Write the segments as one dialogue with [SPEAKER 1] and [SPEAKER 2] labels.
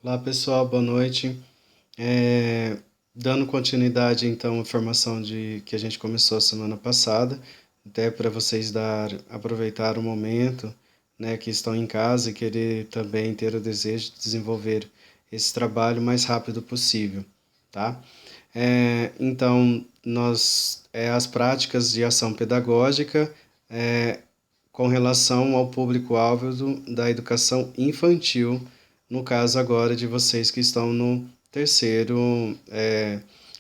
[SPEAKER 1] Olá pessoal, boa noite. É, Dando continuidade então à formação que a gente começou a semana passada, até para vocês aproveitar o momento, né, que estão em casa e querer também ter o desejo de desenvolver esse trabalho o mais rápido possível, tá? Então, as práticas de ação pedagógica é, com relação ao público-alvo da educação infantil, no caso agora de vocês que estão no terceiro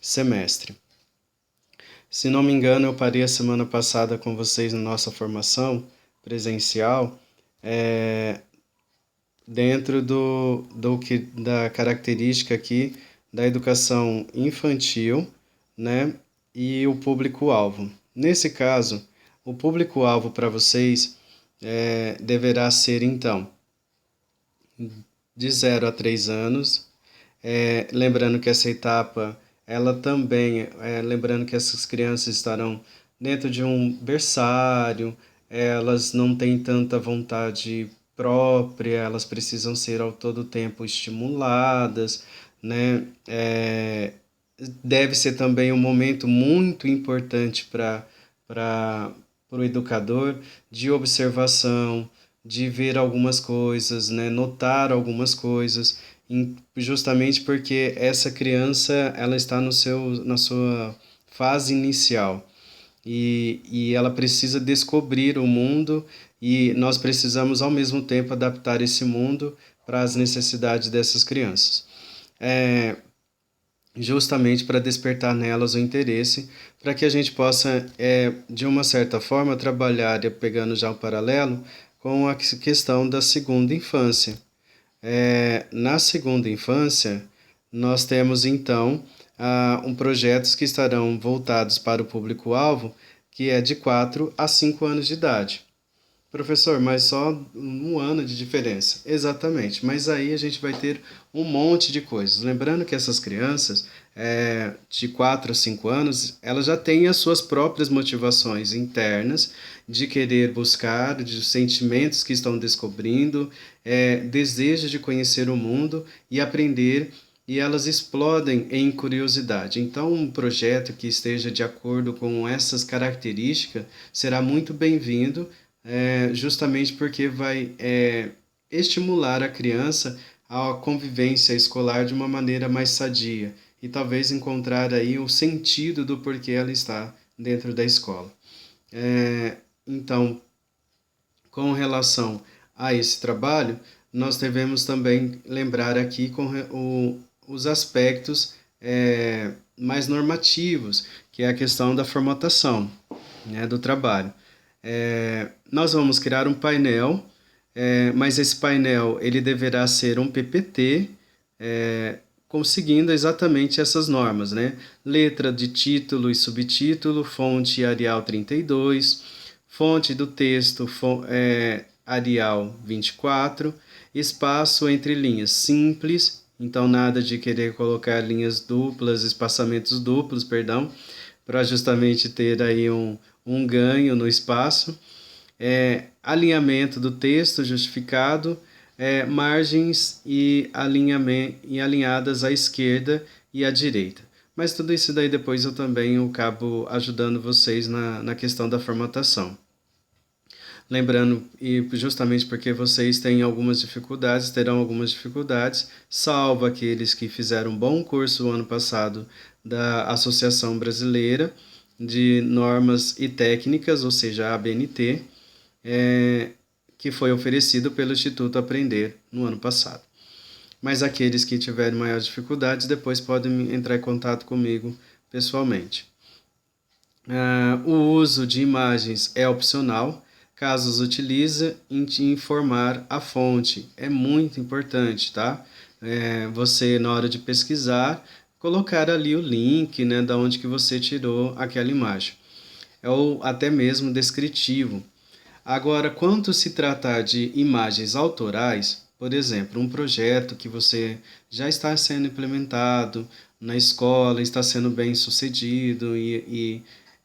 [SPEAKER 1] semestre. Se não me engano, eu parei a semana passada com vocês na nossa formação presencial, é, dentro da característica aqui da educação infantil, né, e o público-alvo. Nesse caso, o público-alvo para vocês deverá ser então de 0 a 3 anos. Lembrando que essa etapa, ela também, lembrando que essas crianças estarão dentro de um berçário, elas não têm tanta vontade própria, elas precisam ser ao todo tempo estimuladas, né? Deve ser também um momento muito importante para o educador de observação, de ver algumas coisas, né? Notar algumas coisas, justamente porque essa criança ela está na sua fase inicial e ela precisa descobrir o mundo e nós precisamos ao mesmo tempo adaptar esse mundo para as necessidades dessas crianças. É, Justamente para despertar nelas o interesse, para que a gente possa, de uma certa forma, trabalhar, pegando já um paralelo, com a questão da segunda infância. Na segunda infância, nós temos então projetos que estarão voltados para o público-alvo, que é de 4 a 5 anos de idade. Professor, mas só um ano de diferença. Exatamente, mas aí a gente vai ter um monte de coisas. Lembrando que essas crianças, de 4 a 5 anos, elas já têm as suas próprias motivações internas de querer buscar, de sentimentos que estão descobrindo, desejo de conhecer o mundo e aprender, e elas explodem em curiosidade. Então, um projeto que esteja de acordo com essas características será muito bem-vindo, justamente porque vai estimular a criança a convivência escolar de uma maneira mais sadia e talvez encontrar aí o sentido do porquê ela está dentro da escola. Então, com relação a esse trabalho, nós devemos também lembrar aqui os aspectos mais normativos, que é a questão da formatação, né, do trabalho. Nós vamos criar um painel, mas esse painel ele deverá ser um PPT, conseguindo exatamente essas normas, né? Letra de título e subtítulo, fonte Arial 32, fonte do texto Arial 24, espaço entre linhas simples, então nada de querer colocar linhas duplas, espaçamentos duplos, perdão, para justamente ter aí um ganho no espaço, alinhamento do texto justificado, margens e alinhadas à esquerda e à direita. Mas tudo isso daí depois eu também acabo ajudando vocês na questão da formatação. Lembrando, e justamente porque vocês têm algumas dificuldades, terão algumas dificuldades, salvo aqueles que fizeram um bom curso o ano passado da Associação Brasileira de Normas e Técnicas, ou seja, a ABNT, que foi oferecido pelo Instituto Aprender no ano passado. Mas aqueles que tiverem maiores dificuldades, depois podem entrar em contato comigo pessoalmente. O uso de imagens é opcional, caso os utilize, informar a fonte. É muito importante, tá? Você, na hora de pesquisar, colocar ali o link, né, da onde que você tirou aquela imagem. Ou até mesmo descritivo. Agora, quando se tratar de imagens autorais, por exemplo, um projeto que você já está sendo implementado na escola, está sendo bem sucedido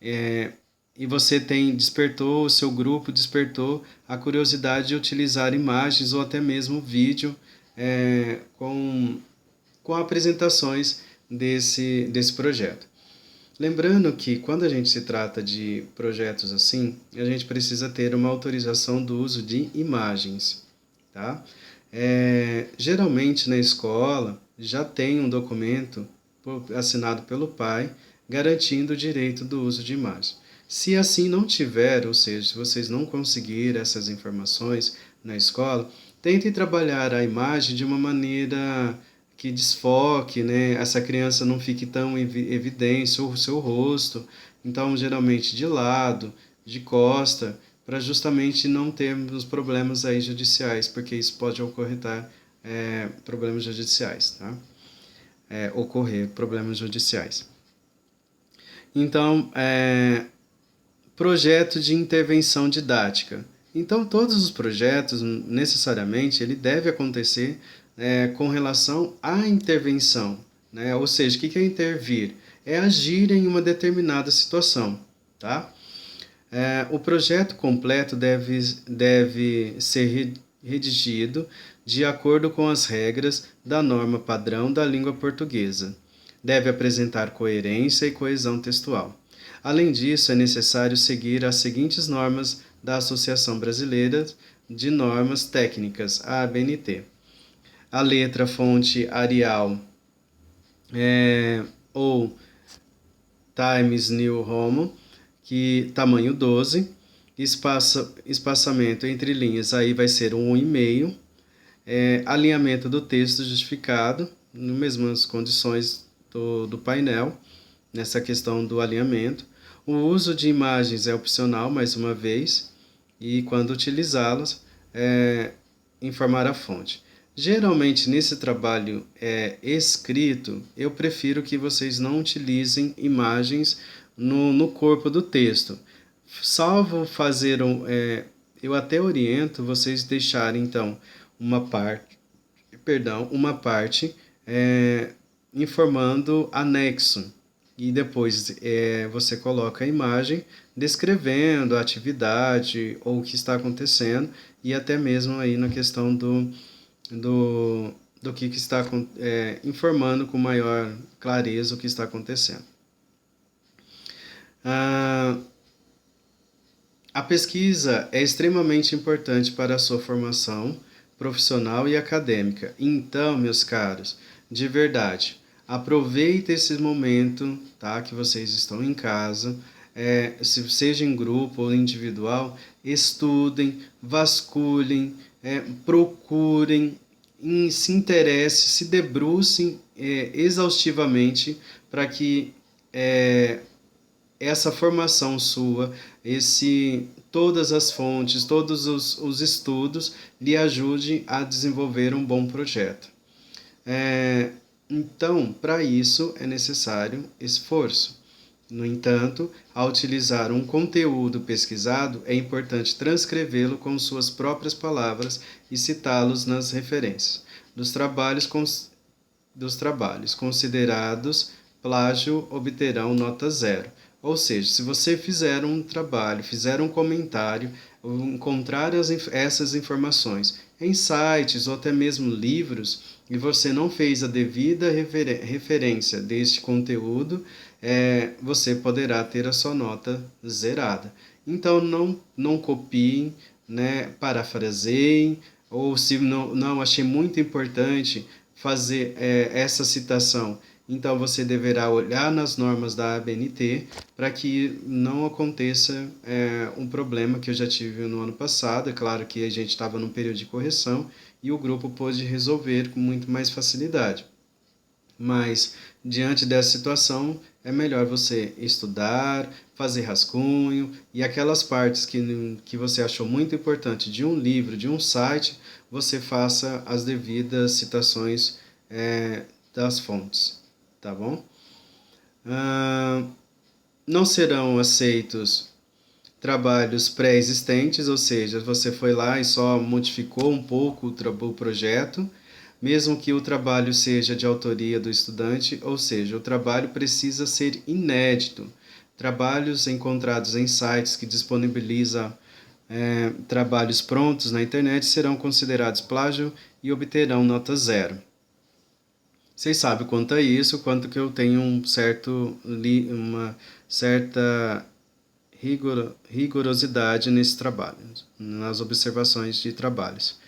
[SPEAKER 1] é, e você despertou, o seu grupo despertou a curiosidade de utilizar imagens ou até mesmo vídeo com apresentações desse projeto. Lembrando que quando a gente se trata de projetos assim, a gente precisa ter uma autorização do uso de imagens, tá? Geralmente na escola já tem um documento assinado pelo pai garantindo o direito do uso de imagens. Se assim não tiver, ou seja, se vocês não conseguirem essas informações na escola, tentem trabalhar a imagem de uma maneira que desfoque, né? Essa criança não fique tão em evidência o seu rosto, então geralmente de lado, de costa, para justamente não termos problemas aí judiciais, porque isso pode ocorrer, tá? Problemas judiciais, tá? Ocorrer problemas judiciais. Então, projeto de intervenção didática. Então, todos os projetos, necessariamente, ele deve acontecer com relação à intervenção, né? Ou seja, o que é intervir? É agir em uma determinada situação, tá? O projeto completo deve ser redigido de acordo com as regras da norma padrão da língua portuguesa. Deve apresentar coerência e coesão textual. Além disso, é necessário seguir as seguintes normas da Associação Brasileira de Normas Técnicas, a ABNT. A letra fonte Arial ou Times New Roman, que tamanho 12, espaçamento entre linhas aí vai ser 1,5, alinhamento do texto justificado, nas mesmas condições do painel, nessa questão do alinhamento. O uso de imagens é opcional, mais uma vez, e quando utilizá-las, informar a fonte. Geralmente, nesse trabalho escrito, eu prefiro que vocês não utilizem imagens no corpo do texto. Salvo fazer eu até oriento vocês deixarem, então, uma parte informando anexo, e depois você coloca a imagem descrevendo a atividade ou o que está acontecendo, e até mesmo aí na questão do que está informando com maior clareza o que está acontecendo. A pesquisa é extremamente importante para a sua formação profissional e acadêmica. Então, meus caros, de verdade, aproveite esse momento, tá, que vocês estão em casa, seja em grupo ou individual, estudem, vasculhem, procurem, se interessem, se debrucem exaustivamente para que essa formação sua, todas as fontes, todos os estudos lhe ajudem a desenvolver um bom projeto. Então, para isso é necessário esforço. No entanto, ao utilizar um conteúdo pesquisado, é importante transcrevê-lo com suas próprias palavras e citá-los nas referências dos trabalhos considerados plágio obterão nota 0. Ou seja, se você fizer um trabalho, fizer um comentário, encontrar essas informações em sites ou até mesmo livros, e você não fez a devida referência deste conteúdo, você poderá ter a sua nota zerada. Então, não copiem, né, parafraseiem, ou se não achei muito importante fazer essa citação, então você deverá olhar nas normas da ABNT para que não aconteça um problema que eu já tive no ano passado. É claro que a gente estava num período de correção e o grupo pôde resolver com muito mais facilidade. Mas, diante dessa situação, é melhor você estudar, fazer rascunho, e aquelas partes que você achou muito importante de um livro, de um site, você faça as devidas citações das fontes, tá bom? Não serão aceitos trabalhos pré-existentes, ou seja, você foi lá e só modificou um pouco o projeto, mesmo que o trabalho seja de autoria do estudante, ou seja, o trabalho precisa ser inédito. Trabalhos encontrados em sites que disponibilizam trabalhos prontos na internet serão considerados plágio e obterão nota zero. Vocês sabem quanto a isso, quanto que eu tenho uma certa rigorosidade nesse trabalho, nas observações de trabalhos.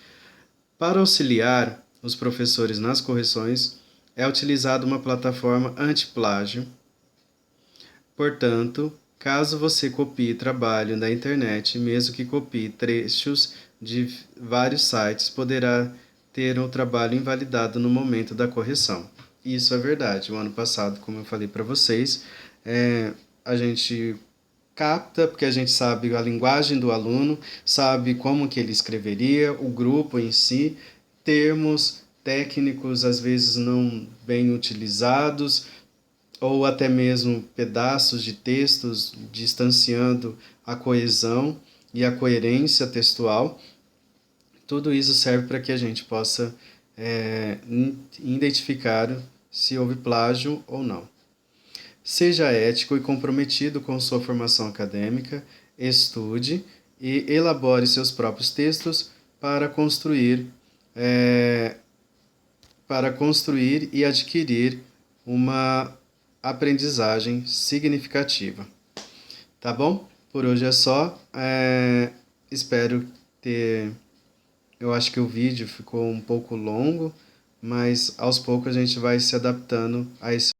[SPEAKER 1] Para auxiliar os professores nas correções, é utilizada uma plataforma anti-plágio. Portanto, caso você copie trabalho da internet, mesmo que copie trechos de vários sites, poderá ter o trabalho invalidado no momento da correção. Isso é verdade. O ano passado, como eu falei para vocês, a gente capta, porque a gente sabe a linguagem do aluno, sabe como que ele escreveria, o grupo em si, termos técnicos às vezes não bem utilizados, ou até mesmo pedaços de textos distanciando a coesão e a coerência textual. Tudo isso serve para que a gente possa identificar se houve plágio ou não. Seja ético e comprometido com sua formação acadêmica, estude e elabore seus próprios textos para construir e adquirir uma aprendizagem significativa. Tá bom? Por hoje é só. Espero ter. Eu acho que o vídeo ficou um pouco longo, mas aos poucos a gente vai se adaptando a esse